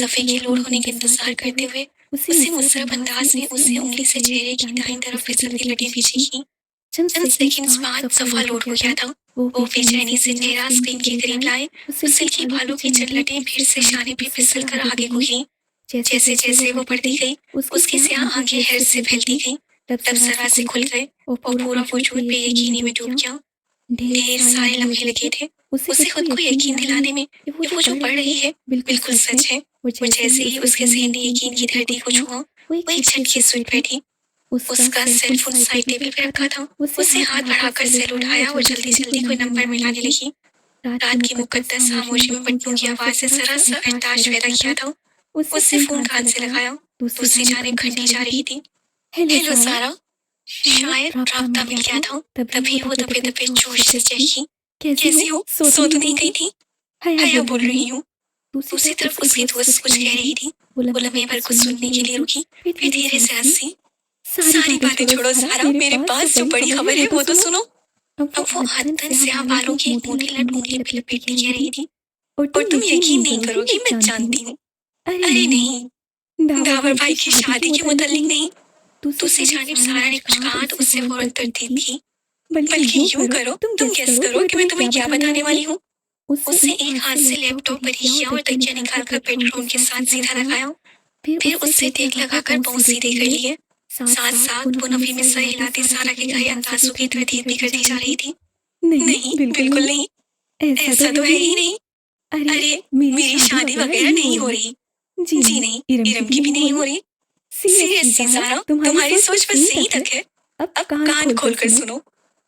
सफ़े की लोड होने के इंतज़ार करते हुए उसी मुस्र्रब अंदाज़ में उसे उंगली से चेहरे की दाईं तरफ फिसलती लटें पीछे की। चंद सेकंड्स बाद सफ़ा लोड हो गया था। वो बेचैनी से चेहरा स्क्रीन के करीब लाए। उस सिल्की बालों की चंद लटें फिर से शाने पे फिसल कर आगे को गिरीं। जैसे जैसे वो बढ़ती गई, उसकी स्याह आंखें हिर्स से फैलती गईं। तब जरा से खुल गए और पूरा वजूद बेयकीनी में डूब गया। ढेर सारे लम्हे लगे थे उसे खुद को यकीन दिलाने में कि वो जो पढ़ रही है बिल्कुल सच है। वो जैसे ही उसके ज़हन ने यकीन की धरती को छुआ, वो एक झटके से उठ बैठी। उसका सेल फोन साइड टेबल पे रखा था। उसने हाथ बढ़ाकर सेल उठाया और जल्दी जल्दी कोई नंबर मिलाने लगी। रात की मुकद्दस खामोशी में बटनों की आवाज़ से जरा सा एहताज पैदा किया था। उसने फ़ोन कान से लगाया। दूसरी जानिब घंटी जा रही थी। हेलो सारा। शायद राब्ता मिल गया था। तभी वो दबे दबे जोश से चीखी, कैसी हो? सो तो नहीं गई थी? हया बोल रही हूँ। दूसरी तरफ उसकी दोस्त कुछ कह रही थी। वो लम्हे भर कुछ सुनने के लिए रुकी, फिर धीरे से हंसी। सारी बातें छोड़ो सारा, मेरे पास जो बड़ी खबर है वो तो सुनो। अब वो अदन स्याह बालों की एक मोटी लट उंगली पे लपेट के कह रही थी, और तुम यकीन नहीं करोगी, मैं जानती हूँ। अरे नहीं, दावर भाई की शादी के मुतालिक नहीं। दूसरी जानिब सारा ने कुछ कहा तो उससे वो उत्तर दी थी, बल्कि यूं करो, तुम गेस करो कि मैं तुम्हें क्या बताने वाली हूँ। उसने एक हाथ से लैपटॉप पर ही किया और तकिया निकालकर बेडरूम के साथ सीधा लगाया। फिर उससे टेक लगाकर पाँव सीधे कर लिए। साथ साथ वो नफी में सर हिलाती सारा के कहे अंदाजों की तरतीब भी करती जा रही थी। नहीं, बिल्कुल नहीं, ऐसा तो है ही नहीं। अरे, मेरी शादी वगैरह नहीं हो रही। जी नहीं, इरम की भी नहीं हो रही। सीरियसली ज़ारा, तुम्हारी सोच बस यहीं तक है। अब कान खोलकर सुनो।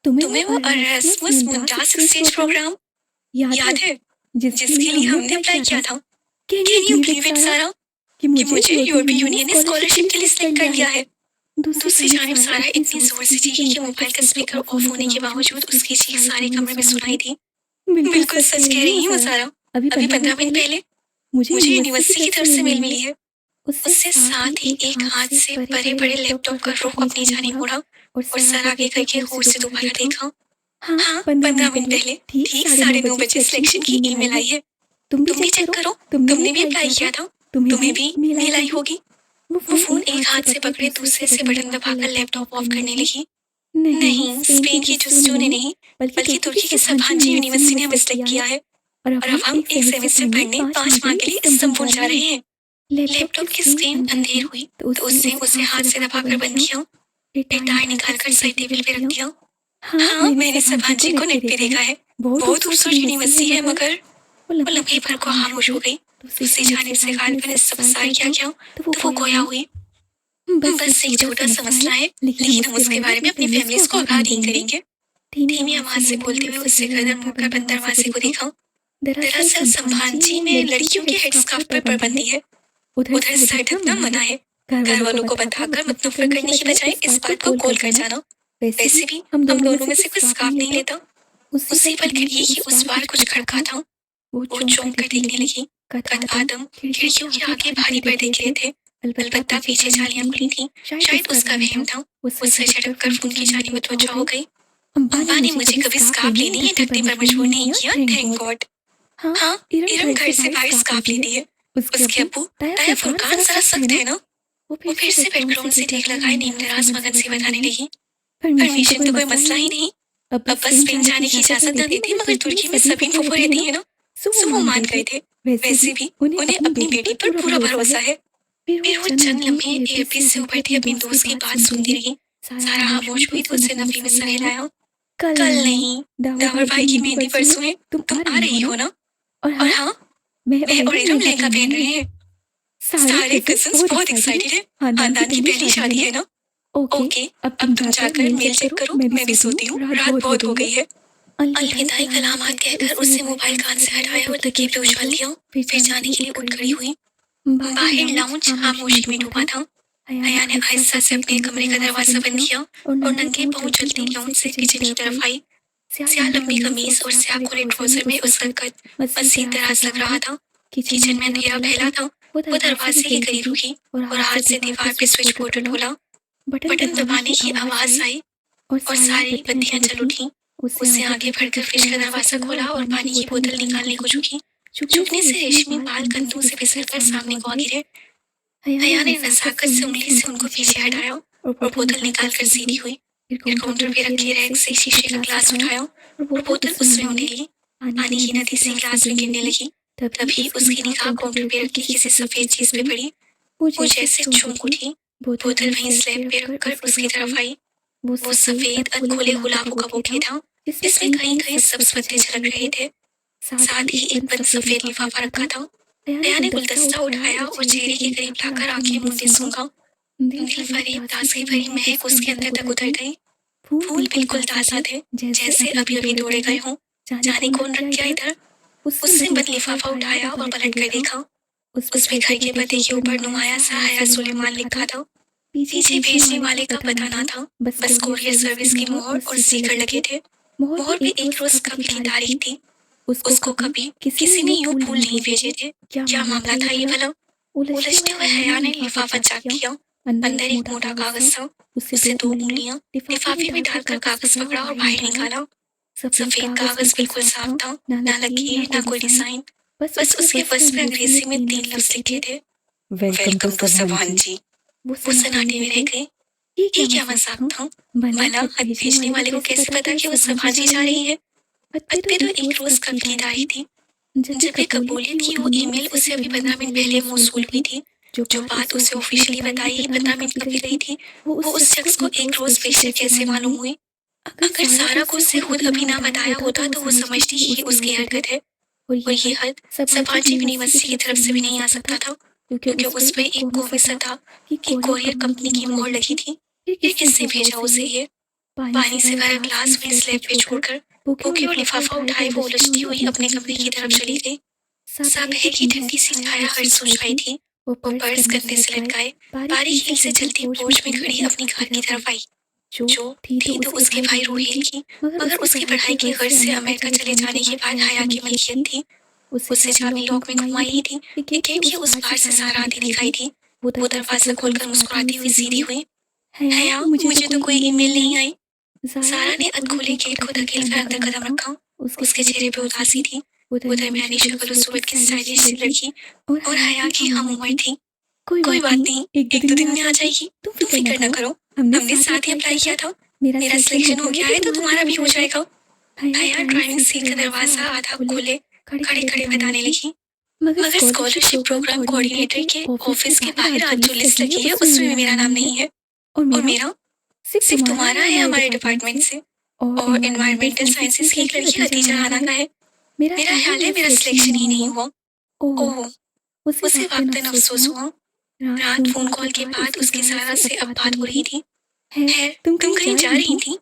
तुम्हें वो अरेस्मस मुंडास एक्सचेंज प्रोग्राम याद है, जिसके लिए हमने अप्लाई किया था? Can you believe it Zara, कि मुझे यूरोपीय यूनियन ने स्कॉलरशिप के लिए सिलेक्ट कर लिया है। दूसरी जानिब सारा इतनी जोर से चीखी कि मोबाइल का स्पीकर ऑफ होने के बावजूद उसकी चीख सारे कमरे में सुनाई दी। बिल्कुल सच कह रही हूँ ज़ारा। अभी 15 मिनट पहले मुझे यूनिवर्सिटी की तरफ से मेल मिली है। उससे साथ ही एक हाथ से बड़े बड़े लैपटॉप का रुख अपनी जानिब मोड़ा और सर आगे करके होश से दोबारा देखा। हाँ, 15 मिनट पहले ठीक 9:30 बजे सिलेक्शन की ईमेल आई है। तुम भी चेक करो, तुमने भी अप्लाई किया था, तुम्हें भी मेल आई होगी। वो फोन एक हाथ से पकड़े दूसरे से बटन दबाकर लैपटॉप ऑफ करने लगी। नहीं, स्पेन की जुस्टू ने नहीं, बल्कि तुर्की की सभांची यूनिवर्सिटी ने हमें सिलेक्ट किया है और अब हम एक सेमेस्टर पढ़ने 5 माह के लिए इस्तांबुल जा रहे हैं। लैपटॉप की स्क्रीन अंधेर हुई तो उसने उसे हाथ से दबाकर बंद किया, फिर टायर निकालकर सही टेबल पे रख दिया। हाँ, मैंने सभांची को नेट पे देखा है। बहुत खूबसूरत यूनिवर्सिटी है, मगर वो लम्हे भर को खामोश हो गई। दूसरी जानिब से गालिब ने सब सार किया तो वो गोया हुई। बस एक छोटा सा मसला है, लेकिन हम उसके बारे में अपनी फैमिलीज को आगाह नहीं करेंगे। धीमी आवाज से बोलते हुए उससे गर्दन मुड़कर बंद दरवाजे को देखा। दरअसल संभाजी में लड़कियों के हेडस्कार्फ पर पाबंदी है। उधर सर ढकना मना है। घर वालों को बताकर मत नफरत करने की बजाय इस बात को बोल कर जाना। वैसे भी हम दोनों में से कोई स्कार्फ नहीं लेता। उसी पल खिड़की की उस पार कुछ खड़का था। वो चौंक कर देखने लगी। कद आदम खिड़कियों के आगे भारी पर्दे गिरे थे, अलबत्ता पीछे जालियां खुली थीं। शायद उसका वहम था। वो सर झटक कर फोन की जानिब मुतवज्जो हो गई। अम्बा ने मुझे कभी स्कार्फ लेने या ढकने पर मजबूर नहीं किया, थैंक गॉड। हाँ, इरम घर से बाहर स्कार्फ लेती है। उसके अब्बू ताया फुरकान जरा सख्त है ना। वो फिर से बेडरूम से टेक लगाए नीमदराज मगन से बताने लगी। परमिशन तो कोई मसला ही नहीं। अब बस स्पेन जाने की इजाजत न देती, मगर तुर्की में सभी फुफू रहती है ना, सो वो मान गए थे। वैसे भी उन्हें अपनी बेटी पर पूरा भरोसा है। फिर वो चंद लम्हे एयरपीस से उभरती अपनी दोस्त की बात सुनती रही। सारा खामोश हुई तो उसने नफी में सर हिलाया। कल नहीं, दावर भाई की मेहंदी परसों है, तुम आ रही हो ना? और हाँ, मैं और इरम लहंगा पहन रहे हैं। सारे कजिन्स बहुत एक्साइटेड हैं। खानदान की पहली शादी है ना। ओके, अब तुम जाकर मेल चेक करो, मैं भी सोती हूँ, रात बहुत हो गई है। अलविदाई कलामात कहकर उसने मोबाइल कान से हटाया और तकिए पे उछाल दिया। फिर जाने के लिए उठ खड़ी हुई। बाहर लाउंज खामोशी में डूबा था। हया ने आहिस्ता से अपने कमरे का दरवाजा बंद किया और नंगे पांव चलती लाउंज से किचन की तरफ आई। स्याह लंबी कमीज और स्याह खुले ट्राउजर में उसका कद मजीद दराज लग रहा था। किचन में अंधेरा फैला था। वो दरवाजे के करीब रुकी और हाथ से दीवार पे स्विच बोर्ड खोला। बटन दबाने की आवाज आई और सारी बत्तियां जल उठी। उससे आगे बढ़कर फ्रिज का दरवाजा खोला और पानी की बोतल निकालने को झुकी। झुकने से रेशमी बाल कंधों से फिसलकर सामने को आ गिरे। हया ने नजाकत से उंगली से उनको पीछे हटाया और बोतल निकालकर सीधी हुई। फिर काउंटर पे रखे रैक से शीशे का ग्लास उठाया और बोतल उसमें उंडेली। पानी की नदी से ग्लास में गिरने लगी। तभी उसकी निगाह काउंटर पे रखी किसी सफेद चीज पे पड़ी। वो जैसे चौंक उठी। बोतल वहीं स्लैब पे रखकर उसकी तरफ आई। वो सफेद अधखोले गुलाबों का बुके था, जिसमें कहीं कहीं सब्ज पत्ते झलक रहे थे। साथ ही एक बंद सफेद लिफाफा रखा था। हया ने गुलदस्ता उठाया और चेहरे के करीब लाकर आंखें मूंदे सूंघा। दिल फरेब ताजगी भरी महक उसके अंदर तक उतर गई। फूल बिल्कुल ताजा थे, जैसे अभी अभी तोड़े गए हों। जाने कौन रख गया इधर। उसने बंद लिफाफा उठाया और पलट कर देखा। उस पे घर के पते के ऊपर नुमाया सा हया सुलेमान लिखा था। पीछे भेजने वाले का पता ना था, बस कोरियर सर्विस की मोहर और स्टिकर लगे थे। मोहर पे एक रोज कभी की तारीख थी। उसको कभी किसी ने यूं फूल नहीं भेजे थे। क्या मामला था ये भला? उलझते हुए हया ने लिफाफा चेक किया। अंदर एक मोटा कागज था। उससे 2 उंगलियां लिफाफे में डालकर कागज पकड़ा और बाहर निकाला। सफेद कागज बिल्कुल साफ था, ना लकीर ना कोई डिजाइन। बस उसके फर्स्ट में अंग्रेजी में 3 लफ्ज लिखे थे, वेलकम टू सभांजी। वो सन्नाटे में रह गए। ये क्या मजाक था? भला खत भेजने वाले को कैसे पता कि वो संभाजी जा रही है? खत पे तो एक रोज कब की तारीख थी। जब ये कबूलियत की वो ईमेल उसे अभी 15 मिनट पहले मौसूल हुई थी। जो बात उसे ऑफिशियली बताई ही 15 मिनट कब गई थी, वो उस शख्स को एक रोज पीछे कैसे मालूम हुई? अगर सारा को उससे खुद अभी ना बताया होता तो वो समझती ही कि उसकी हरकत है। और ये हद सफाजी यूनिवर्सिटी की तरफ से भी नहीं आ सकता था, क्योंकि उस पे एक कॉम सा था कि कोरियर कंपनी की मोहर लगी थी। फिर किससे भेजा उसे ये? पानी से भरा ग्लास में स्लैब पे छोड़कर बुके और लिफाफा उठाए वो उलझती हुई अपने कमरे की तरफ चली गई। सब है कि ठंडी सी छाया हर सोच रही थी। वो पर्स कंधे से लटकाए बारीक हील से चलती पोर्च में खड़ी अपनी कार की तरफ आई। जो थी तो उसके भाई रोहिल की, मगर उसकी पढ़ाई की गर्ज से अमेरिका चले जाने के बाद हया की मलकियत थी। उससे चाबी लॉक में घुमाई ही थी कि गेट के उस पार से सारा आती दिखाई थी। वो दरवाजा खोलकर मुस्कुराती हुई सीधी हुई। हया, मुझे तो कोई ईमेल नहीं आई। सारा ने अधखुले गेट को धकेल कर अंदर कदम रखा। उसके चेहरे पे उदासी थी। वो दरमियानी शक्ल और सूरत की स्टाइलिश सी लड़की और हया की हम उम्र थी। कोई बात नहीं, एक दो दिन में आ जाएगी, तुम फिक्र न करो। हमने साथ ही अप्लाई किया था। मेरा सिलेक्शन हो गया है तो तुम्हारा भी हो जाएगा। हया ड्राइविंग सीट का दरवाजा आधा खोले खड़े खड़े बताने लगी। मगर स्कॉलरशिप प्रोग्राम कोऑर्डिनेटर के ऑफिस के बाहर आज जो लिस्ट लगी है उसमें भी मेरा नाम नहीं है। और मेरा सिर्फ तुम्हारा है हमारे डिपार्टमेंट से। और एनवायरमेंटल साइंसेस की एक लड़की हतीजा राना का है। मेरा ख्याल है मेरा सिलेक्शन ही नहीं हुआ। ओह, उसे वक्तन अफसोस हुआ। रात फोन कॉल के बाद उसकी सारा से अब बात हो रही थी। है, तुम कहीं जा रही थी?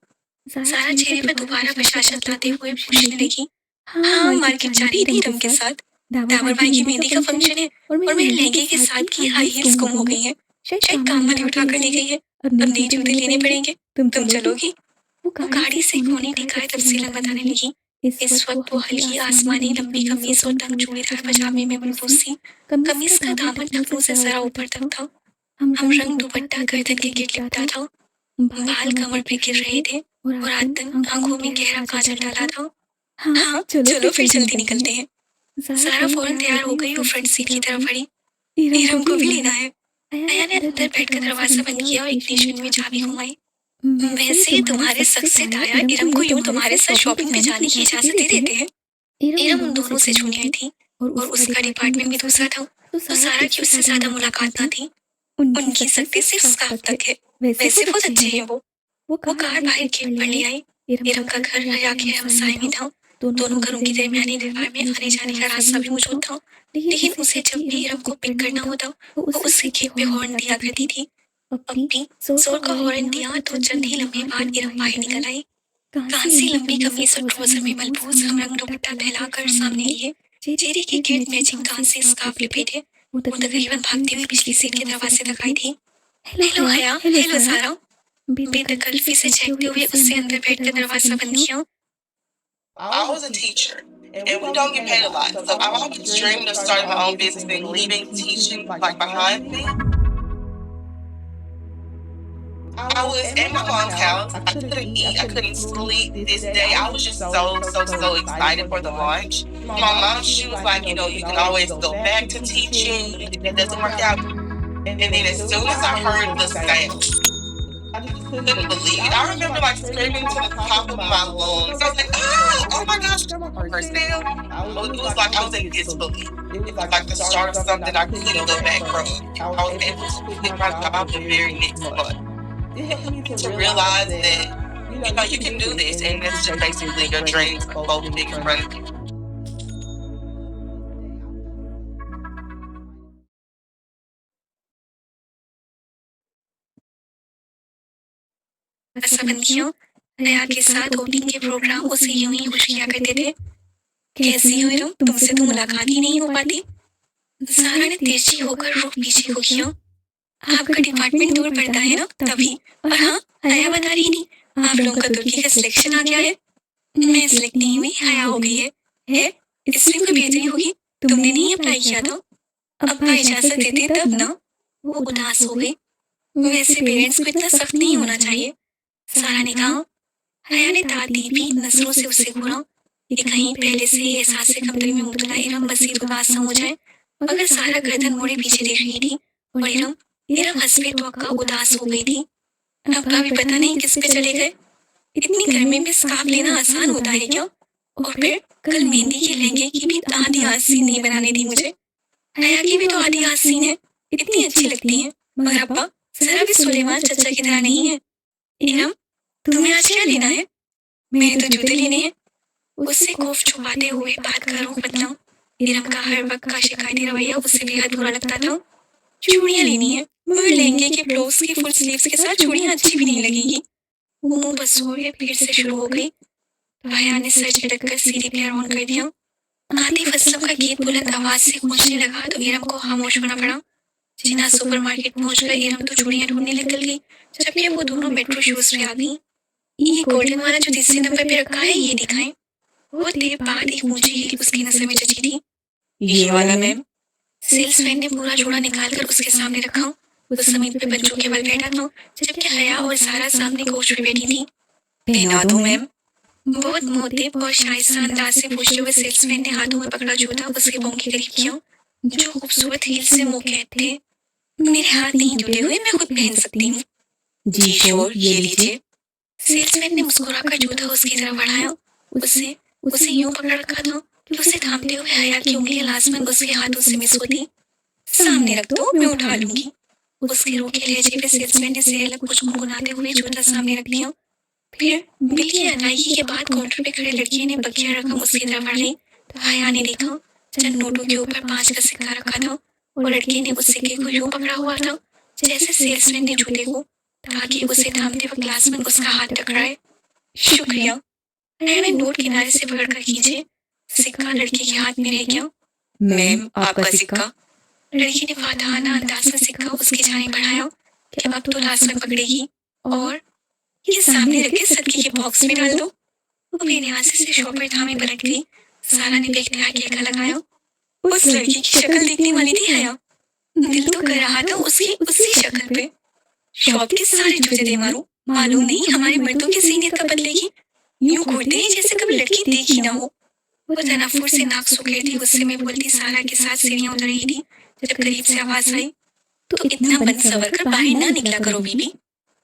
सारा चेहरे पर दोबारा बशाशत लाते हुए पूछने लगी। हाँ, मार्केट जा रही थी इरम के साथ। दावर भाई की मेहंदी का फंक्शन है और मेरे लहंगे के साथ की हाई हील्स गुम हो गई है। शायद काम वाली उठा कर ले गई है। अब नए जूते लेने पड़ेंगे। तुम चलोगी? वो गाड़ी से कोने टिकाए तफसीलन बताने लगी। इस वक्त वो हल्की आसमानी लंबी कमीज और तंग चूड़ीदार पजामे में मलबूस थी। कमीज का दामन टखनों से जरा ऊपर तक था। हम रंग दुपट्टा गर्दन के गिर लिपटा था। बाल कमर पे गिर रहे थे और आतन आंखों में गहरा काजल डाला था। हाँ, चलो फिर जल्दी निकलते हैं। सारा फौरन तैयार हो गई और फ्रंट सीट की तरफ बढ़ी। इरम को भी लेना है। आया ने अंदर बैठकर दरवाजा बंद किया और इग्निशन में चाबी घुमाई। वैसे तुम्हारे शख्स से ताया इरम को यूं तुम्हारे साथ शॉपिंग पे जाने की इजाजत दे देते हैं। इरम उन दोनों से जूनियर थी और उसका डिपार्टमेंट भी दूसरा था, तो सारा की उससे ज्यादा मुलाकात ना थी। उनकी सख्ती सिर्फ स्काफ तक है। वैसे बहुत अच्छे हैं वो कार बाहर गेट पर ले आई। इरम का घर हया के हमसाए में था। दोनों घरों की दरमियानी दीवार में आने जाने का रास्ता भी मौजूद था। लेकिन उसे जब भी इरम को पिक करना होता वो उससे गेट पे हॉर्न दिया करती थी। अपनी जोर का हॉर्न दिया तो चंद ही लम्हे बाद इरम बाहर निकल आई। कांसी लंबी कमीज और ट्राउजर में मलबूस हम रंग दुपट्टा फैलाकर सामने लिए चेहरे के गिर्द मैचिंग कांसी स्कार्फ लपेटे वो तकरीबन भागती हुई पिछली सीट के दरवाजे तक आई थी। हेलो हया, हेलो सारा। बेतकल्फी से चेखते हुए उससे अंदर बैठकर दरवाजा बंद किया। I was a teacher, and we don't get paid a lot. So I've always dreamed of starting my own business and leaving teaching like behind me. I was at my mom's house. I couldn't eat. I couldn't sleep this day. I was just so excited for the launch. My mom, she was like, you know, you can always go back to teaching if it doesn't work out. And then as soon as I heard the sound, I just couldn't believe it. I remember like screaming to the top of my lungs. I was like, oh my gosh, my first nail. It was like I was in disbelief. It was like the start of something I couldn't go back from. I was able to quit my job the very next month. It helped me to realize that, you know, you can do this, and it's just basically your dreams unfolding in front of you. संबंधियों हया के साथ opening के programme उसे यूं ही खुश किया करते थे। कैसी हो इरम, तुमसे तो मुलाकात ही नहीं हो पाती। सारा ने तेजी होकर रुख पीछे को किया। आपका डिपार्टमेंट दूर पड़ता है ना, तभी। और हाँ, हया बता रही थी आप लोगों का तुर्की का सिलेक्शन आ गया है। मैं सिलेक्ट नहीं हुई, हया हो गई है? इसमें कोई बेहतरी होगी। तुमने नहीं अप्लाई किया था? अब्बा इजाजत देते तब ना। वो उदास हो गई। वैसे पेरेंट्स को इतना सख्त नहीं होना चाहिए, सारा ने कहा। हया ने तादीबी नजरों से उसे घूरा कि कहीं पहले से ही एहसास से कमतरी में मुबतला इरम मजीद उदास न हो जाए। मगर सारा गर्दन मोड़े पीछे देख रही थी और इरम हस्बे तवक्का उदास हो गई थी। अब्बा भी पता नहीं किस पे चले गए। इतनी गर्मी में स्कार्फ लेना आसान होता है क्या? और फिर कल मेहंदी के लहंगे की भी आधी आस्तीन नहीं बनाने दी मुझे। हया की भी तो आधी आस्तीन है, इतनी अच्छी लगती है, मगर अब्बा जरा भी सुलेमान चाचा की तरह नहीं है। इरम, तुम्हें आज क्या लेना है? मैंने तो जूते लेने हैं। उससे खौफ छुपाते हुए बात का रुख बदला। इरम का हर वक्त का शिकायती रवैया उसे बेहद बुरा लगता था। चूड़ियाँ लेनी है, मगर लहंगे के ब्लाउज की फुल स्लीव्स के साथ चूड़ियाँ अच्छी भी नहीं लगेंगी। वो मुंह पर सोए फिर से शुरू हो गई। भाया ने सर झटक कर सीढ़ी पे ऑन कर दिया। आतिफ असलम का गीत बुलंद आवाज से गूंजने लगा तो इरम को खामोश होना पड़ा। जिन्ना सुपरमार्केट पहुंचकर इरम तो चूड़ियाँ ढूंढने निकल गई, जबकि वो दोनों मेट्रो शूज पे आ गई। ये गोल्डन वाला जो तीसरे नंबर पे रखा है, ये दिखाएं। वो देर बाद एक ऊंची हील उसकी नजर में जची थी। ये वाला मैम। सेल्समैन ने पूरा जोड़ा निकालकर उसके सामने रखा। वो जमीन पे बच्चों के बल बैठा था, जबकि हया और सारा सामने कोच पे बैठी थी। पहना दो मैम। बहुत मोहतिब और शाइस्ता अंदाज से पूछते हुए सेल्समैन ने हाथों में पकड़ा जूता उसके पांव के करीब किया, जो खूबसूरत हील से मुकैद थे। मेरे हाथ नहीं जुड़े हुए, मैं खुद पहन सकती हूँ। जी श्योर, ये लीजिए। सेल्समैन ने मुस्कुराकर जूता उसकी तरफ बढ़ाया। उसे उसे यूं पकड़ रखा था कि उसे थामते हुए हया की उंगलियां लाजमन उसके हाथों से मिस होती। सामने रख दो, मैं उठा लूंगी। उसके रोके लहजे पे सेल्समैन ने सेल कुछ गुनगुनाते हुए जूता सामने रख दिया। फिर बिल की अदायगी के बाद काउंटर पे खड़े लड़के ने बकिया रकम उसकी तरफ बढ़ाई तो हया ने देखा चंद नोटों के ऊपर 5 का सिक्का रखा था और लड़के ने उस सिक्के को यूं पकड़ा हुआ था जैसे सेल्समैन ने जूते को, ताकि उसे थामते वक्त लाजमन उसका हाथ टकराए। शुक्रिया। हया ने नोट किनारे से पकड़कर खींचे। सिक्का लड़के के हाथ में रह गया। मैम, आपका सिक्का। लड़की ने फातहाना अंदाज में सिक्का उसकी जाने बढ़ाया कि अब तो लाजमन पकड़ेगी और ये सामने रखे सदके के बॉक्स में डाल दो। वो बेनियासी से शॉपर थामे पलट गई। सारा ने बेख्तियार केका लगाया। उस लड़की की शक्ल देखने वाली थी हया। दिल तो कर रहा था उसकी उसी शक्ल पे शॉप के सारे जूते दे मारूं। मालूम नहीं हमारे मर्दों की सीनियत कब बदलेगी। यूं घूरते हैं जैसे कभी लड़की देखी ना हो। वो तनाफुर से नाक सुखेड़ती गुस्से में बोलती सारा के साथ सीढ़ियां उतर रही थी जब करीब से आवाज आई, तो इतना बन सवर कर बाहर ना निकला करो बीबी।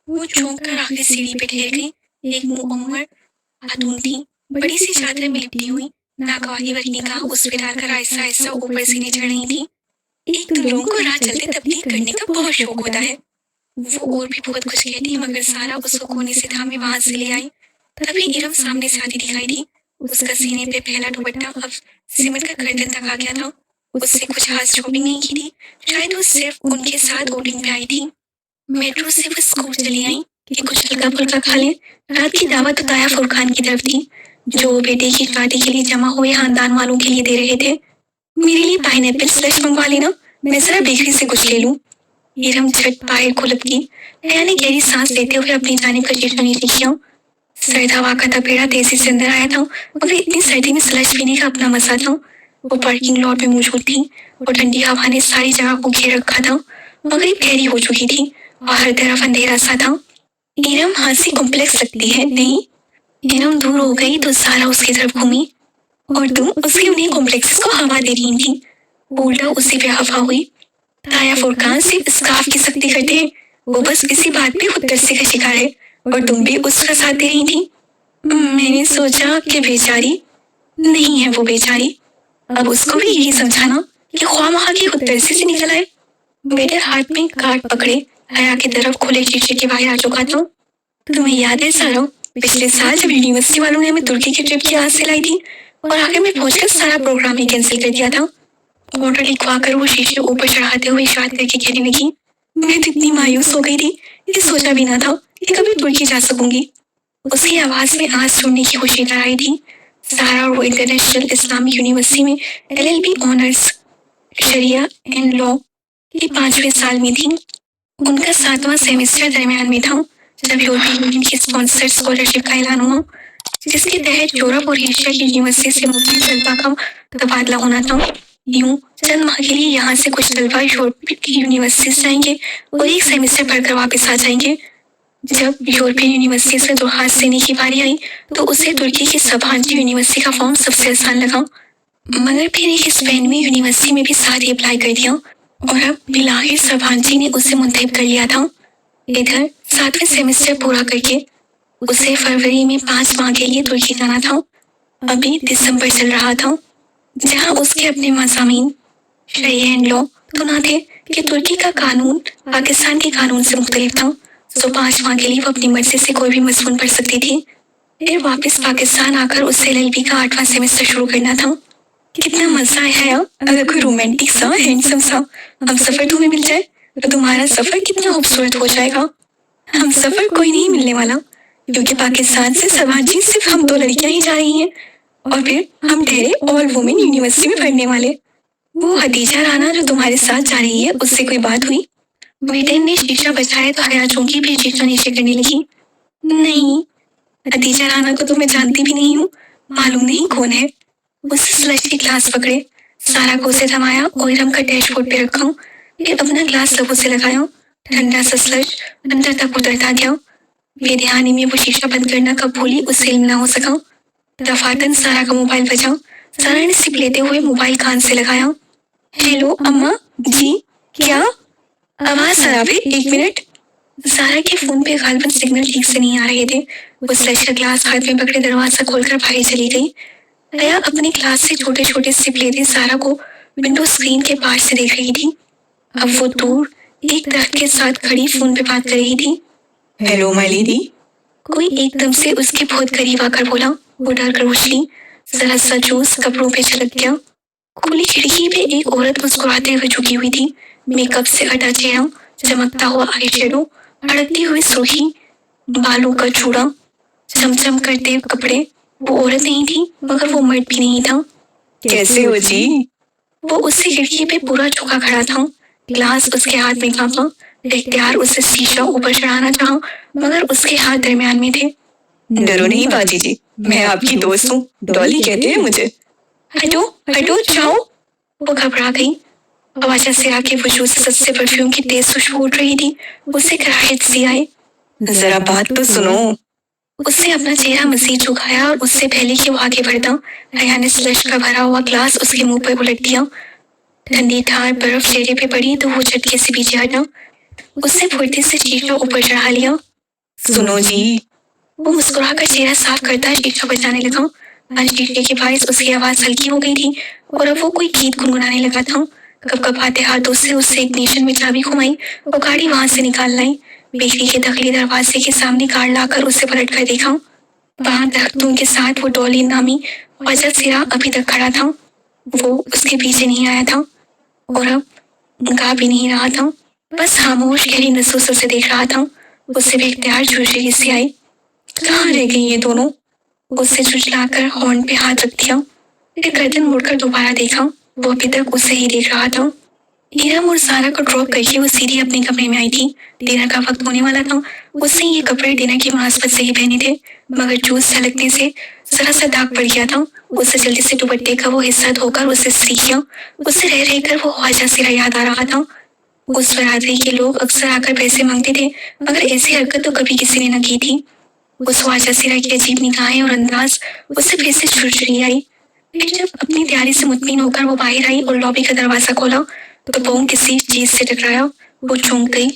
वो झोंक कर आगे सीढ़ी पे ठहर गई। एक मुंह उम्र खातून थी, बड़ी सी चादर में लिपटी हुई, नागवानी वाली निगाह उस पे डालकर आहिस्ता आहिस्ता ऊपर सीने चढ़ रही थी। एक तो लोगों को राह चलते तब्दील करने का बहुत शौक होता है। वो और भी बहुत कुछ कहती मगर सारा उसको कोने से थामे वहां से ले आई। तभी इरम सामने से आती दिखाई दी। उसका सीने पे पहला दुपट्टा अब सिमट कर गर्दन तक आ गया था। उससे कुछ खास शॉपिंग नहीं की थी, शायद वो सिर्फ उनके साथ आउटिंग पे आई थी। मेट्रो से वो स्कूल चली आई कि कुछ हल्का फुल्का खा लें। रात की दावत तो ताया फुरकान की तरफ थी, जो वो बेटे की शादी के लिए जमा हुए खानदान वालों के लिए दे रहे थे। मेरे लिए पाइनएप्पल स्लश मंगवा लेना, मैं जरा बेकरी से कुछ ले लूं। इरम झट बाहर को लपकी। हया ने गहरी सांस लेते हुए अपनी जानिब का शीशा नीचे किया। सर्द हवा का तपेड़ा तेजी से अंदर आया था और इतनी सर्दी में स्लश पीने का अपना मजा था। वो पार्किंग लॉट में मौजूद थी और ठंडी हवा ने सारी जगह को घेर रखा था। मगरिब गहरी हो चुकी थी और हर तरफ अंधेरा सा था। इरम हंसी कॉम्प्लेक्स लगती है नहीं? इरम दूर हो गई तो सारा उसकी तरफ घूमी और तुम उसकी उन्हीं कॉम्प्लेक्सेस को हवा दे रही थी। उल्टा उसी पे हवा हुई। ताया फुरकान सिर्फ स्कार्फ की सख्ती करते हैं, वो बस इसी बात पे खुद तरसी का शिकार है और तुम भी उसका साथ दे रही थी। मैंने सोचा कि बेचारी नहीं है वो बेचारी, अब उसको भी यही समझाना कि ख्वामखा की खुद तरसी से निकल आए। बेटे हाथ में कार्ड पकड़े हया की तरफ खुले शीशे के बाहर आ चुका था। तुम्हें याद है सारा, पिछले साल जब यूनिवर्सिटी वालों ने हमें तुर्की की ट्रिप की आस से लाई थी और आखिर में पहुंचकर सारा प्रोग्राम ही कैंसिल कर दिया था। ऑर्डर लिखवा कर वो शीशे ऊपर चढ़ाते हुए इशारा करके कहने लगी, मैं तो इतनी मायूस हो गई थी कि सोचा भी ना था कि कभी तुर्की जा सकूंगी। उसकी आवाज में आंस छोड़ने की खुशी आ रही थी। सारा और वो इंटरनेशनल इस्लामिक यूनिवर्सिटी में LLB ऑनर्स शरिया एंड लॉ के 5वें साल में थी। उनका 7वां सेमेस्टर दरमियान में था जब यूरोपियन यूनियन की स्पॉन्सर्ड स्कॉलरशिप का ऐलान हुआ, जिसके तहत यूरोप और एशिया की यूनिवर्सिटी से मुख्य तलबा का तबादला होना था। यूं चंद माह के लिए यहाँ से कुछ तलबा यूरोप की यूनिवर्सिटी जाएंगे और एक सेमेस्टर पढ़कर वापस आ जाएंगे। जब यूरोपियन यूनिवर्सिटी से दरख्वास्त देने की बारी आई तो उसे तुर्की की सबांची यूनिवर्सिटी का फॉर्म सबसे आसान लगा, मगर फिर एक स्पेन में यूनिवर्सिटी में भी साथ ही अप्लाई कर दिया और अब बिलाहिर सबांची ने उसे मुंतखब कर लिया था। इधर 7वें सेमेस्टर पूरा करके उसे फरवरी में 5 माह के लिए तुर्की जाना था। अभी दिसंबर चल रहा था, जहाँ उसके अपने मज़ामीन शरिया एंड लॉ तो ना थे कि तुर्की का कानून पाकिस्तान के कानून से मुख्तलिफ था। सो 5 माह के लिए वो अपनी मर्जी से कोई भी मज़मून पढ़ सकती थी। फिर वापस पाकिस्तान आकर उसे LLB का 8वां सेमेस्टर शुरू करना था। कितना मजा आया यार, अगर कोई रोमांटिक सा हैंडसम सा हम सफर तुम्हें मिल जाए तो तुम्हारा सफर कितना खूबसूरत हो जाएगा। हम सफर कोई नहीं मिलने वाला, क्योंकि पाकिस्तान से समाजी सिर्फ हम 2 लड़कियां ही जा रही हैं, और फिर हम ठहरे ऑल वुमेन यूनिवर्सिटी में पढ़ने वाले। वो हदीजा राना जो तुम्हारे साथ जा रही है, उससे कोई बात हुई? वेटर ने शीशा बचाया तो हया चौंकी भी शीशा नीचे करने लगी। नहीं, हदीजा राना को तो मैं जानती भी नहीं हूँ, मालूम नहीं कौन है। उस स्लश की ग्लास पकड़े, सारा को उसे थमाया और रम का डैशबोर्ड पे रखा, फिर अपना ग्लास लबों से लगाया। ठंडा सा स्लश अंदर तक उतरता गया। बेध्यानी में वो शीशा बंद करना कब भूली उससे इल्म ना हो सका। दफातन सारा का मोबाइल बजा। सारा ने सिप लेते हुए मोबाइल कान से लगाया। हेलो अम्मा जी, क्या आवाज आ रहा है? 1 मिनट। सारा के फोन पे गालबन सिग्नल ठीक से नहीं आ रहे थे। वो स्लश का ग्लास हाथ में पकड़े दरवाजा खोलकर बाहर चली गई। हया अपनी क्लास से छोटे छोटे सिप लेते सारा को विंडो स्क्रीन के पास से देख रही थी। अब वो दूर एक दरख्त के साथ खड़ी फोन पे बात कर रही थी। Hello my lady. कोई एकदम से उसके बहुत करीब आकर बोला। वो डर कर उछली, जरा सा जोश कपड़ों पे छलक गया। खुली खिड़की पे एक औरत मुस्कुराते हुए झुकी हुई थी। मेकअप से हटा चेहरा, चमकता हुआ आई शेडो, अड़कती हुई सुर्खी, बालों का चूड़ा, चमचम करते कपड़े। वो औरत नहीं थी, मगर वो मर्द भी नहीं था। कैसे हो जी? वो उससे खिड़की पे पूरा झुका खड़ा था। ग्लास उसके हाथ में कांपा। इख्तियार उसे शीशा ऊपर चढ़ाना चाहा, मगर उसके हाथ दरमियान में थे। डरो नहीं बाजी जी, मैं आपकी दोस्त हूँ, डॉली कहते हैं मुझे। हटो हटो जाओ। वो घबरा गई। आवाजा सिरा के वजूद से सस्ते परफ्यूम की तेज खुशबू उठ रही थी। उसे कराहट सी आई। जरा बात तो सुनो। उसने अपना चेहरा मजीद झुकाया और उससे पहले कि वो आगे बढ़ता, हया ने स्लश का भरा हुआ ग्लास उसके मुंह पर उलट दिया। ठंडी ठार बर्फ चेहरे पे पड़ी तो वो झटके से पीछे हटा। उसने फुर्ती से शीशा ऊपर चढ़ा लिया। सुनो जी। वो मुस्कुराकर चेहरा साफ करता शीशा बजाने लगा। आज शीशे के बारिश उसकी आवाज हल्की हो गई थी और अब वो कोई गीत गुनगुनाने लगा था। कपकपाते हाथों से उससे इग्निशन में चाबी घुमाई और गाड़ी वहां से निकाल लाई। बेकरी के दखली दरवाजे के सामने कार लाकर उसे पलट कर देखा। वहां दरख्तों के साथ वो डॉली नामी वाजा सिरा अभी तक खड़ा था। वो उसके पीछे नहीं आया था और अब गा भी नहीं रहा था, बस खामोश गहरी नसों से उसे देख रहा था। उससे भी इख्तियार झुर्री सी आई। कहाँ रह गई ये दोनों? उससे झुझलाकर हॉर्न पे हाथ रख दिया, फिर गर्दन मुड़कर दोबारा देखा। वो अभी तक उसे ही देख रहा था। ईरम और सारा को ड्रॉप करके वो सीधी अपने कमरे में आई थी। डिनर का वक्त होने वाला था। उसने ये कपड़े डिनर की मुनासबत से ही पहने थे, मगर जूस छलकने से जरा सा दाग पड़ गया था। उससे जल्दी से दुपट्टे का वो हिस्सा धोकर उसे इस्त्री किया। उससे रह रहकर वो ख्वाजा सिरा याद आ रहा था। उस बरादरी के लोग अक्सर आकर पैसे मांगते थे, मगर ऐसी हरकत तो कभी किसी ने न की थी। उस ख्वाजा सिरा की अजीब निगाहें और अंदाज उससे फिर से छुड़छुड़ी आई। फिर जब अपनी तैयारी से मुतमिन होकर वो बाहर आई और लॉबी का दरवाजा खोला तो पाँव किसी चीज से टकराया। वो चौंक गई।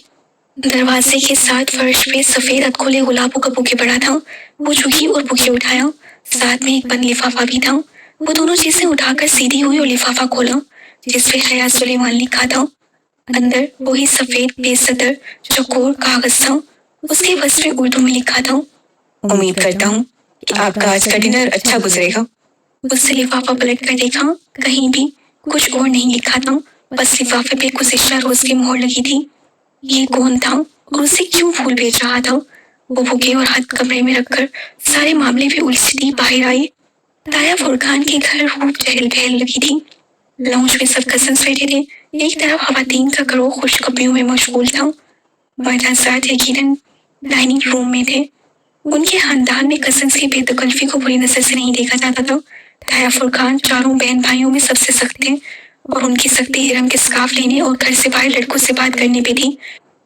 दरवाजे के साथ फर्श पे सफेद अधखोले गुलाबों का बुके पड़ा था। वो झुकी और बुके उठाया, साथ में एक बंद लिफाफा भी था। वो दोनों चीजें उठाकर सीधी हुई और लिफाफा खोला, जिसपे हया सुलेमान लिखा था। अंदर वही सफेद बेसतर चौकोर कागज था। उसके वस्त्र में उर्दू में लिखा था, उम्मीद करता हूँ कि आपका आज का डिनर अच्छा गुजरेगा। उससे लिफाफा पलट कर देखा, कहीं भी कुछ और नहीं लिखा था, बस लिफाफे पे कुछ इशारा रोज की मोहर लगी थी। ये कौन था और उसे क्यों फूल बेच रहा था? वो बुके और हाथ कमरे में रखकर सारे मामले में उलझती बाहर आई। ताया फुरकान के घर खूब चहल पहल लगी थी। लाउंज में सब कजन्स बैठे थे। एक तरफ खवातीन का करो खुशखबरियों में मशगूल था। मर्द हज़रात यकीनन डाइनिंग रूम में थे। उनके खानदान में कजन्स की बेदखलफी को बुरी नजर से नहीं देखा जाता था। ताया फुरकान चारों बहन भाइयों में सबसे सख्त थे और उनकी सख्ती इरम के स्कार्फ लेने और घर से बाहर लड़कों से बात करने पे थी।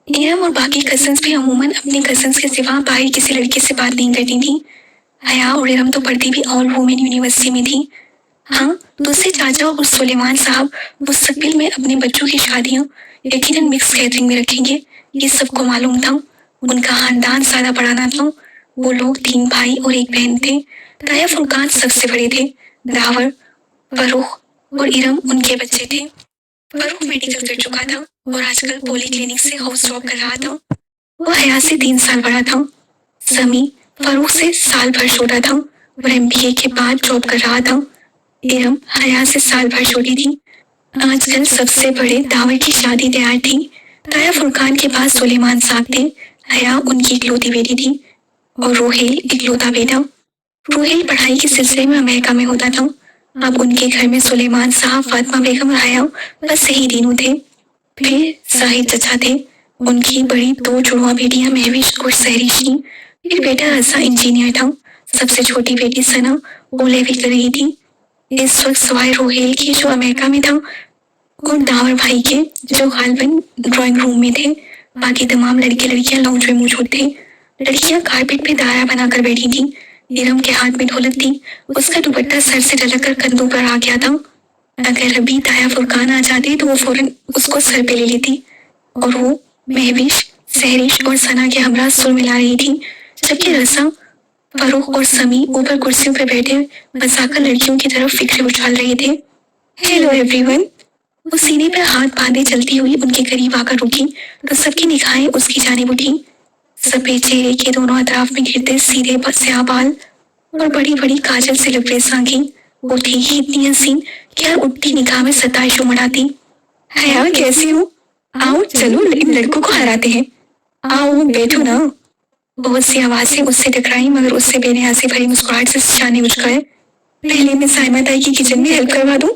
इरम और बाकी कजन्स भी अमूमन अपने कजन्स के सिवा बाहर किसी लड़के से बात नहीं करती थी। हया और इरम तो पढ़ती भी ऑल वुमेन यूनिवर्सिटी में थी। हाँ, दूसरे चाचा और सुलेमान साहब मुस्तकबिल में अपने बच्चों की शादियां यकीनन मिक्स गैदरिंग में रखेंगे, ये सबको मालूम था। उनका खानदान ज्यादा बड़ा ना था। वो लोग 3 भाई और 1 बहन थे। ताया फुरकान सबसे बड़े थे। दावर, फरूख और इरम उनके बच्चे थे। फरूख मेडिकल कर चुका था और आजकल पोली क्लिनिक से हाउस जॉब कर रहा था। वो हया से 3 साल बड़ा था। समी फरूख से साल भर छोटा था और MBA के बाद जॉब कर रहा था। इरम हया से साल भर छोटी थी। आजकल सबसे बड़े दावर की शादी तैयार थी। ताया फुरकान के पास सुलेमान साहब थे। हया उनकी इकलौती बेटी थी और रोहेल इकलौता बेटा। रोहेल पढ़ाई के सिलसिले में अमेरिका में होता था। अब उनके घर में सुलेमान साहब, फातिमा बेगम और हया बस यही तीनों थे। फिर साहिद चचा थे। उनकी बड़ी 2 जुड़वा बेटियां महविश और सहरिश थी। फिर बेटा रजा इंजीनियर था। सबसे छोटी बेटी सना O-लेवल कर रही थी। इस वक्त सवाए रोहेल की जो अमेरिका में था और दावर भाई के जो गालबन ड्राइंग रूम में थे, बाकी तमाम लड़के लड़कियां लाउंज में मौजूद थे। लड़कियां कारपेट पे दायरा बनाकर बैठी थी। इरम के हाथ में ढोलक थी। उसका दुपट्टा सर से ढलकर कंधों पर आ गया था। अगर अभी ताया फुरकान आ जाते तो वो फौरन उसको सर पे ले लेती और वो महविश, सहरिश और सना के हमरा सुर मिला रही थी, जबकि रजा, फरूख और समी ऊपर कुर्सियों पर बैठे मजाकर लड़कियों की तरफ फिक्र उछाल रहे थे। Hello everyone. वो सीने पर हाथ बांधे चलती हुई उनके करीब आकर रुकी तो सबकी निगाहें उसकी जानिब उठी। सफेद चेहरे के दोनों अतराफ में गिरते सीधे स्याह बाल और बड़ी बड़ी काजल से लबरेज आंखें। वो थी ही इतनी हसीन कि हर उठती निगाह में सताइश उमड़ाती। हया कैसी हो? आओ चलो इन लड़कों को हराते हैं। आओ बैठो ना। बहुत सी आवाजें उससे टकराई मगर उससे बेनियाजी भरी मुस्कुराहट से जाने बुझ गए। पहले मैं साइमा ताई की किचन में हेल्प करवा दूं।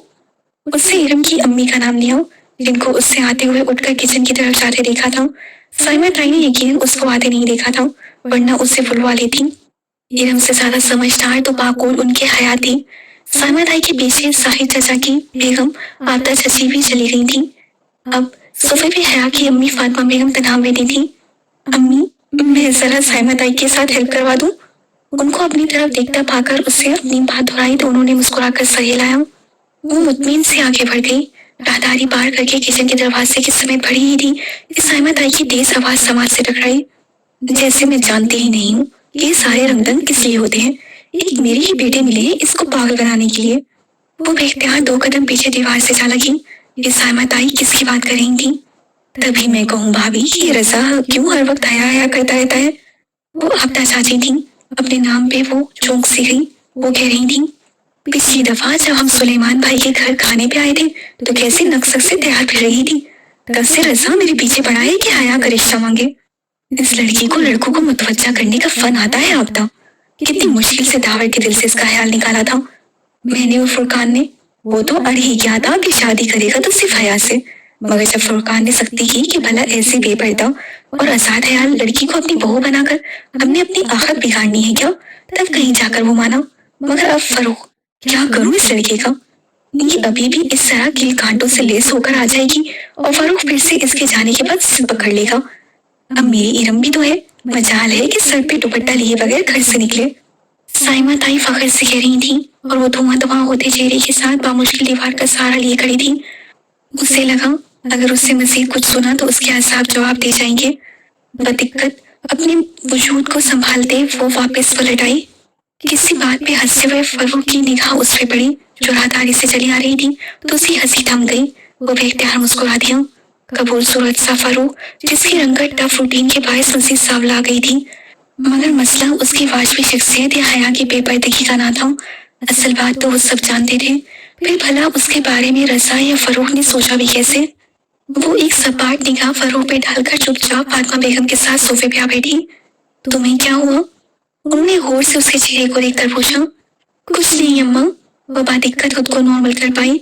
उससे इरम की अम्मी का नाम लिया, जिनको उससे आते हुए उठकर किचन की तरफ जाते देखा था। साइमा ताई ने यकीनन उसको आते नहीं देखा था, वरना उससे बुलवा लेती। इरम से ज्यादा समझदार तो बाकुल उनके हया थी। साइमा ताई के पीछे साहिद चाचा की बेगम आपदा चची भी चली गई थी। अब सोफे पे हया की अम्मी फातिमा बेगम तनाव बैठी थी। अम्मी, मैं जरा साइमा ताई के साथ हेल्प करवा दूं। उनको अपनी तरफ देखता पाकर उससे अपनी बात दोहराई तो उन्होंने मुस्कुराकर सर हिलाया। वो मुतमिन से आगे बढ़ गई। राहदारी पार करके किचन के दरवाजे के समेत बढ़ी ही थी कि साइमा ताई की तेज आवाज समाज से टकराई। जैसे मैं जानती ही नहीं हूँ ये सारे रंगदंग किस लिए होते हैं। एक मेरे ही बेटे मिले हैं इसको पागल बनाने के लिए। वो बेख्तियार 2 कदम पीछे दीवार से जा लगी। ये साइमा ताई किसकी बात कर रही थी? तभी मैं कहूँ भाभी कि रजा क्यों हर वक्त आया आया करता रहता है। वो आपदा चाची थी। अपने नाम पे वो चौंक सी गई। वो कह रही थी, पिछली दफा जब हम सुलेमान भाई के घर खाने पे आए थे तो कैसे नक्सक से तैयार फिर रही थी। तब से रजा मेरे पीछे पड़ा है कि हया का रिश्ता मांगे। इस लड़की को लड़कों को मुतवज्जा करने का फन आता है आपदा। कितनी मुश्किल से दावर के दिल से इसका ख्याल निकाला था। मैंने और फुरकान ने, वो तो अड़ ही गया था कि शादी करेगा तो सिर्फ हया से, मगर जब फुरकान ने सख्ती की कि भला ऐसी बेपर्दा और आजाद हयाल लड़की को अपनी बहू बनाकर हमने अपनी आखिरत बिगाड़नी है क्या, तब कहीं जाकर वो माना। मगर अब फरूख, क्या करूं इस लड़के का? ये अभी भी इस तरह कील कांटों से लेस होकर आ जाएगी और फरूख फिर से इसके जाने के बाद सिर पकड़ लेगा। अब मेरी इरम भी तो है, मजाल है कि सर पे दुपट्टा लिए बगैर घर से निकले। साइमा ताई फखर से कह रही थी और वो धुआं होते चेहरे के साथ बामुश्किल दीवार का सहारा लिए खड़ी थी। उसे लगा अगर उससे मजीद कुछ सुना तो उसके असाब जवाब दे जाएंगे। बदिक्कत अपने वजूद को संभालते वो वापस पलट आई। किसी बात पे हंसते हुए फरूख की निगाह उस पे पड़ी जो राहदारी से चली आ रही थी तो उसकी हंसी थम गई। वो बेख्तियार मुस्कुरा दिया। कबूल सूरत सा फरूख, जिसकी रंगत टफ रूटीन के बायस मजीद सांवला गई थी, मगर मसला उसकी वाजबी शख्सियत या हया की बेपर्दगी का ना था। असल बात तो वो सब जानते थे, फिर भला उसके बारे में रजा या फरूख ने सोचा भी कैसे। वो एक सपाट निगाह फरूख पे डालकर चुपचाप फातिमा बेगम के साथ सोफे पे आ बैठी। तुम्हें क्या हुआ? उन्होंने गौर से उसके चेहरे को देखकर पूछा। कुछ नहीं अम्मा, वो बादिक्कत खुद को नॉर्मल कर पाई।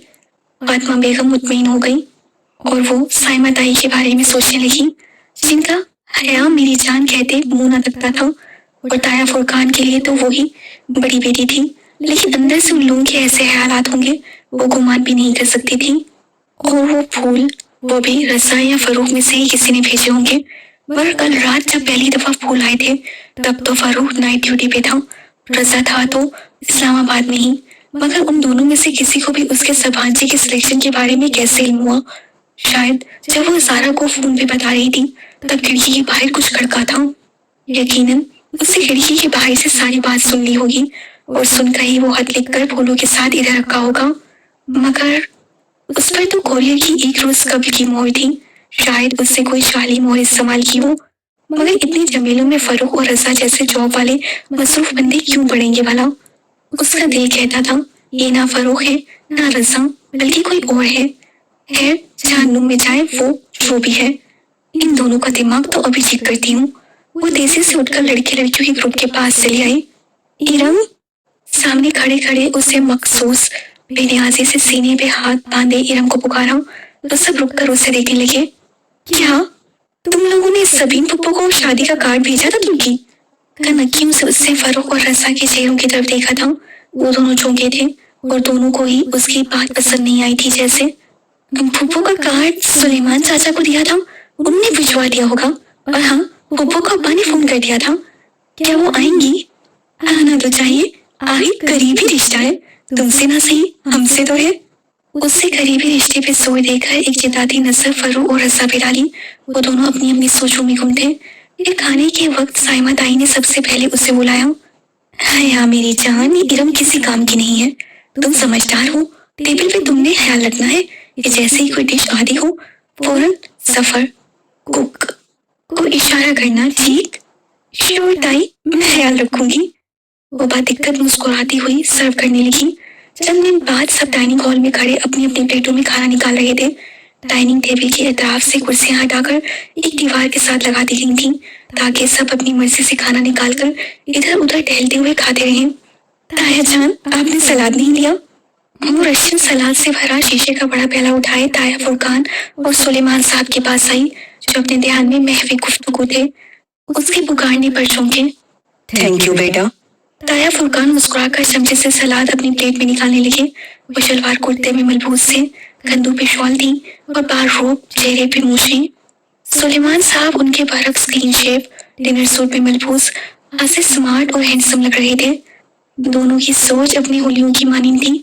फातिमा बेगम मुतमईन हो गई और वो साइमा ताई के बारे में सोचने लगी, जिनका हया मेरी जान कहते मुंह न तकता था, और ताया फुरकान के लिए तो वो ही बड़ी बेटी थी, लेकिन अंदर से उन लोगों के ऐसे ख्यालात होंगे वो गुमान भी नहीं कर सकती थी। और वो फूल, वो भी रजा या फरूख में से ही किसी ने भेजे होंगे। मगर कल रात जब पहली दफा फूल आए थे तब तो फरूख नाइट ड्यूटी पे था, रजा था तो इस्लामाबाद में ही। मगर उन दोनों में से किसी को भी उसके सभांजे के सिलेक्शन के बारे में कैसे इल्म हुआ? शायद जब वो ज़ारा को फोन पे बता रही थी तब खिड़की के बाहर कुछ खड़का था। यकीनन उसे खिड़की के बाहर से सारी बात सुन ली होगी और सुनकर ही वो हाथ लिखकर फूलों के साथ इधर रखा होगा। मगर उस पर तो कोरियर की एक रोज कब्ल की मोहर थी। शायद उससे कोई शाली मोहर इस्तेमाल की हो। मगर इतने जमेलों में फरूख और रजा जैसे जॉब वाले मसरूफ बंदे क्यों पड़ेंगे भला? उसका दिल कहता था ये ना फरूख है ना रजा, बल्कि कोई और है। खैर जानू में जाए वो जो भी है, इन दोनों का दिमाग तो अभी ठीक करती हूँ। वो तेजी से उठकर लड़के लड़कियों के ग्रुप के पास चली आई। इरम, सामने खड़े खड़े उसे मखसूस बेनियाजी से सीने पे हाथ बांधे इरम को पुकारा तो सब रुककर उसे देखने लगे। क्या तुम लोगों ने सबीन पप्पू को शादी का कार्ड भेजा था तुमकी? कनक्कियों से उससे फरूख और रसा के चेहरों की तरफ देखा था। वो दोनों चौंके थे और दोनों को ही उसकी बात पसंद नहीं आई थी। जैसे पप्पू का कार्ड सुलेमान चाचा को दिया था, उनने भिजवा दिया होगा। और हाँ, पप्पू का अब्बा ने फोन कर दिया था। क्या वो आएंगी? आना तो चाहिए, आखिर करीबी रिश्ता है, तुमसे ना सही हमसे तो है। उससे करीबी रिश्ते पे जोर देकर एक चिताती नजर फरूख और रसा पे डाली। वो दोनों अपनी अपनी सोचों में गुम थे। फिर खाने के वक्त साइमा ताई ने सबसे पहले उसे बुलाया। हया मेरी जान, ये इरम किसी काम की नहीं है। तुम समझदार हो, टेबल पे तुमने ख्याल रखना है। ये जैसे ही कोई डिश आदि हो फौरन सफर कुक को इशारा करना, ठीक? श्योर ताई, मैं ख्याल रखूंगी। वो बात दिक्कत मुस्कुराती हुई सर्व करने लगी। चंद दिन बाद सब डाइनिंग हॉल में खड़े अपनी अपनी प्लेटों में खाना निकाल रहे थे। डाइनिंग टेबल के अतराफ से कुर्सियां हटाकर एक दीवार के साथ लगा दी गई थी ताकि सब अपनी मर्जी से खाना निकालकर इधर उधर टहलते हुए खाते रहें। ताया जान, आपने सलाद नहीं लिया? वो रशियन सलाद से भरा शीशे का बड़ा प्याला उठाए ताया फुरकान और सुलेमान साहब के पास आई, जो अपने ध्यान में महवी गुफ्तगू थे। उसके पुकारने पर चौंके। थैंक यू बेटा। ताया फुरकान मुस्कुराकर चमचे से सलाद अपनी प्लेट में निकालने लगे। वो शलवार कुर्ते में मलबूस थे, कंधों पे शॉल थी और बार रोब, चेहरे पे मूछें। सुलेमान साहब उनके बरक्स क्लीन शेव, डिनर सूट में मलबूस, ऐसे स्मार्ट और हैंडसम लग रहे थे। दोनों की सोच अपनी उंगलियों की मानी थी।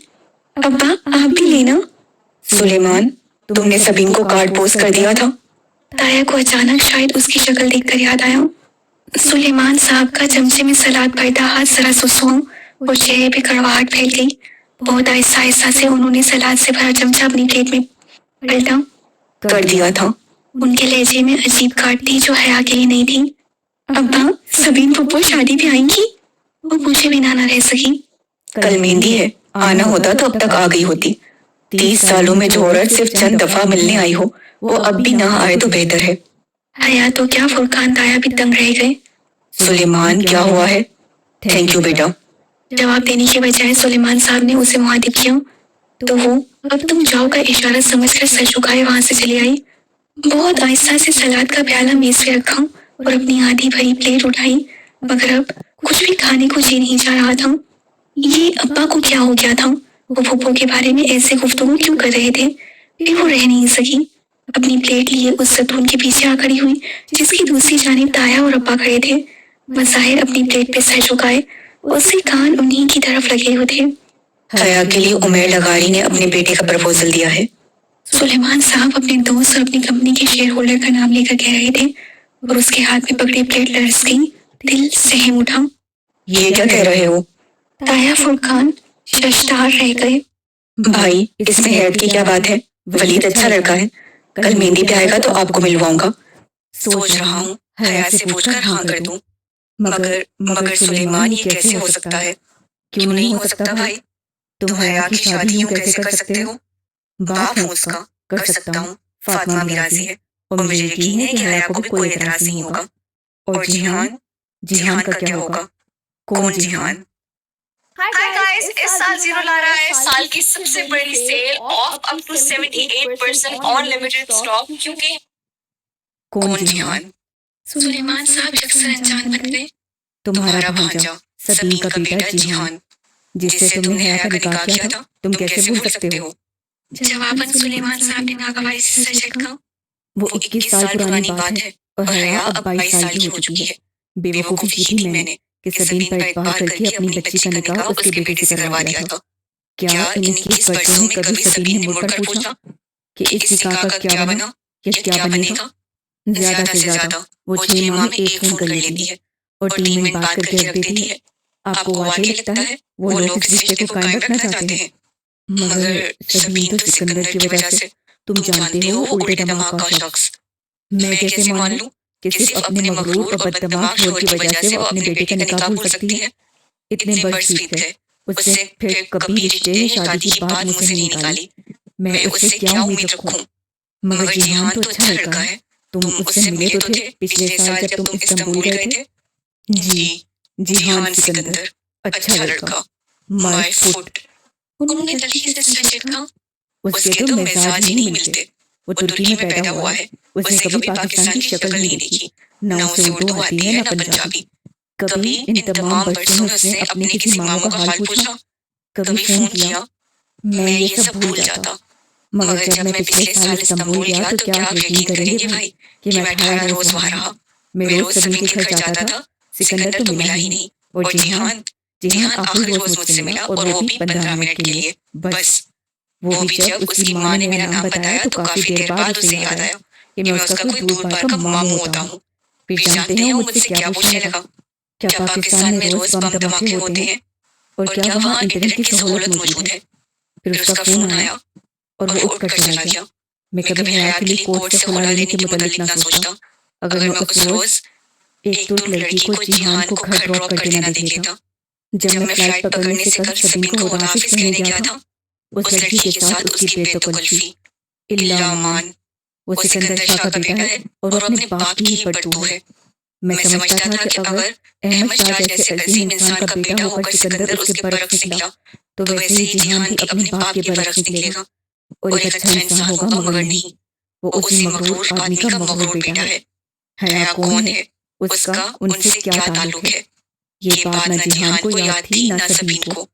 अब्बा, आप भी लेना। सुलेमान, तुमने सबीन को कार्ड पोस्ट कर दिया था? ताया को अचानक शायद उसकी शक्ल देखकर याद आया। सुलेमान साहब का चमचे में सलाद भरता हाथ जरा सुसुआ और चेहरे पे कड़वाहट फैल गई। बहुत आहिस्ता आहिस्ता से उन्होंने सलाद से भरा चमचा अपनी प्लेट में पलटा। कर दिया था। उनके लहजे में अजीब काट थी जो हया के लिए नहीं थी। अब्बा, सबीन पप्पू शादी पे आएंगी? वो पूछे बिना न रह सकी। कल मेहंदी है, आना होता तो अब तक आ गई होती। 30 सालों में जो औरत सिर्फ चंद दफा मिलने आई हो वो अब भी ना आए तो बेहतर है। हया तो क्या, फुरकान ताया भी दंग रह गए। सुलेमान, क्या हुआ है? थैंक यू बेटा। जवाब देने के बजाय सुलेमान साहब ने उसे मुखातिब किया तो वो अब तुम जाओ का इशारा समझकर सर झुकाए वहां से चली आई। बहुत आहिस्ता से सलाद का प्याला मेज पे रखा और अपनी आधी भरी प्लेट उठाई, मगर अब कुछ भी खाने को जी नहीं जा रहा था। ये अब्बा को क्या हो गया था? वो फूफो के बारे में ऐसे गुफ्तगू क्यों कर रहे थे? फिर वो रह नहीं सकी। अपनी प्लेट लिए उस सतून के पीछे आ खड़ी हुई जिसकी दूसरी जानिब ताया और अब्बा खड़े थे। मज़ाहिर अपनी प्लेट पे सर झुकाए, उससे कान उन्हीं की तरफ लगे हुए थे। हया के लिए उमर लगारी ने अपने बेटे का प्रपोजल दिया है। सुलेमान साहब अपने दोस्त और अपनी कंपनी के शेयर होल्डर का नाम लेकर कह रहे थे और उसके हाथ में पकड़ी प्लेट लरस गई। दिल सहम उठा। ये क्या कह रहे हो? ताया फुरकान शर्मसार रह गए। भाई, इसमें हैरत की क्या बात है? वलीद अच्छा लड़का है, कल मेहंदी पे आएगा तो आपको मिलवाऊंगा। सोच रहा हूँ हया से पूछकर हाँ कर दूं। मगर मगर सुलेमान, ये कैसे हो सकता है? क्यों नहीं हो सकता भाई? तुम हया की शादी यूं कैसे कर सकते हो? बाप हूँ उसका, कर सकता हूँ। फातिमा भी राजी है और मुझे यकीन है कि हया को भी कोई एतराज नहीं होगा। और जिहान, जिहान का क्या होगा? कौन जिहान? हाय गाइस, इस साल जीरो ला रहा है साल की सबसे बड़ी sale off up to 78% on limited stock. क्योंकि कौन जिहान? सुलेमान साहब अक्सर अनजान बन गए। तुम्हारा भांजा सबीन का बेटा जिहान, जिससे तुमने हया का निकाह किया था। तुम कैसे भूल सकते हो? जवाबन सुलेमान साहब ने नागवाई से सर झटका। वो 21 साल पुरानी बात है और हया अब 22 साल की हो चुकी है। बेवकूफी की थी मैंने कि सबीन पर इतबार करके अपनी बच्ची का निकाह उसके बेटे से करवा दिया था। क्या इन 21 वर्षों में कभी सबीन ने मुड़कर पूछा कि इस निकाह का क्या बना या क्या बनेगा? ज्यादा से ज्यादा वो 6 माह में एक फोन कर लेती है और 3 मिनट बात करके रख देती है। आपको वाकई लगता है वो लोग इस रिश्ते को कायम रखना चाहते हैं? मगर शबीन तो सिकंदर की वजह से, तुम जानते हो, वो उल्टे दिमाग का शख्स। मैं कैसे मान लूं कि सिर्फ अपने मगरूर और बददिमाग शोहर की वजह से वो अपने बेटे का निकाह भूल सकती है? इतने बरस बीत गए, उससे फिर कभी रिश्ते शादी की बात मुझसे नहीं निकाली। मैं उससे क्या उम्मीद रखूं? मगर जिहान तो अच्छा लड़का है। तुम उससे मिले तो थे पिछले साल जब तुम इस्तांबुल गए थे? जी, जिहान सिकंदर, अच्छा लड़का, माय फुट। उन्होंने तल्खी से सर झटका। उसके तो मिजाज ही नहीं मिलते। वो तुर्की में पैदा हुआ है, उसने कभी पाकिस्तान की शक्ल नहीं देखी, ना उसे उर्दू आती है ना पंजाबी। कभी इन तमाम बरसों में उसने अपने किसी मामू का हाल पूछा, कभी फोन किया? मैं ये सब भूल जाता। मगर जब मैं पिछले साल इस्तांबुल गया तो क्या आप यकीन करेंगे भाई कि मैं 18 रोज वहाँ रहा। मैं रोज सभी के घर जाता था, सिकंदर तो मिला ही नहीं। और जिहान आखिरी रोज मुझसे मिला और वो भी 15 मिनट के लिए, बस। वो भी जब उसकी माँ ने मेरा नाम बताया तो काफी देर बाद उसे याद आया कि मैं उसका कोई दूर पार का मामू होता हूँ। फिर जानते हैं वो मुझसे क्या पूछने लगा? क्या पाकिस्तान में रोज बम धमाके होते हैं और क्या वहाँ इंटरनेट की सहूलत मौजूद है? फिर उसका फोन आया और वो उठकर चला गया। मैं कभी हयात के लिए कोर्ट से खुला लेने के मुतालिक ना सोचता। अगर मैं उस रोज एक तुर्क लड़की को जिहान को घर ड्रॉप कर देना देख लेता। जब मैं फ्लाइट पकड़ने से कल शबीन को खुदाफिज कहने गया था, उस लड़की के साथ उसकी बेतकल्फी, इल्लामान, वो सिकंदर शाह का बेटा है और अपने बाप की ही पड़तू है। मैं समझता था कि अगर अहमद शाह जैसे अजीम इंसान का बेटा होकर सिकंदर उसके बरक्स निकला तो वैसे ही जिहान भी अपने बाप के बरक्स निकलेगा और एक अच्छा इंसान होगा। मगर नहीं, वो उसी मगरूर आदमी का मगरूर बेटा है। हया कौन है, उसका उनसे क्या ताल्लुक है? ये बात ना जिहान को याद थी ना सबीन को।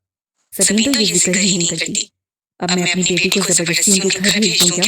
सबीन तो ये जिक्र ही नहीं करती। अब मैं अपनी बेटी को जबरदस्ती उनके घर भेज दूं क्या?